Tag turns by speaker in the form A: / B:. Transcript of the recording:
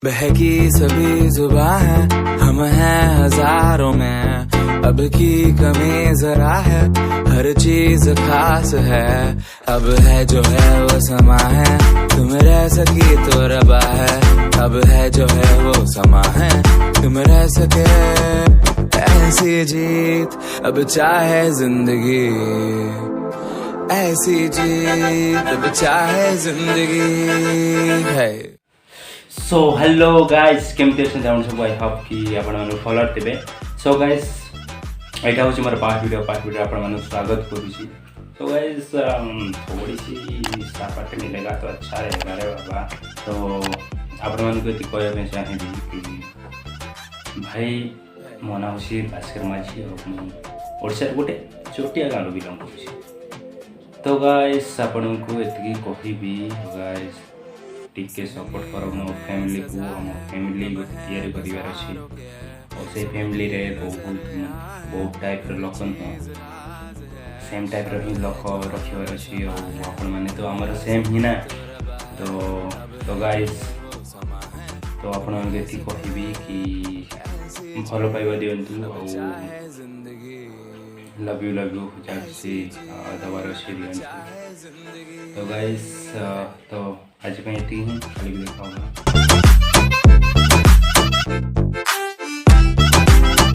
A: बहकी सभी जुबां है, हम हैं हजारों में, अब की कमी जरा है, हर चीज खास है। अब है जो है वो समा है, तुम रह सकी तो रबा है। अब है जो है वो समा है, तुम रह सके ऐसी जीत, अब चाहे जिंदगी ऐसी जीत, अब चाहे जिंदगी है।
B: सो हेलो गाइस केमती अच्छा सब आई होप कि आपण फॉलोअर थे। सो गाइस यहाँ हूँ मोर पार्ट वीडियो आपण स्वागत करुँची। तो गाइस थोड़ी सी सापाट मिलेगा तो अच्छा रहेगा रे बाबा। तो आपण को कहना चाहिए कि भाई मो ना हूँ भास्कर माझी और ओडिशा गोटे छोटिया गाँव बिलंग कर। तो गाइस आपण को ये कहबी गाइस टिके सपोर्ट करो मो फैमिली को। मो फैमिली तैयारी करिवार अछि और से फैमिली रे बहुत टाइप रो लोक सेम टाइप रो ही लोक रखिवार अछि और आपण माने तो हमर सेम ही ना। तो गाइस तो आपण माने एति कहबी कि भलो पाइबा दियंतु और लव यू जासी दबार अछि दियंतु। तो गाइस तो आज पे ये खाली भी देखा होगा।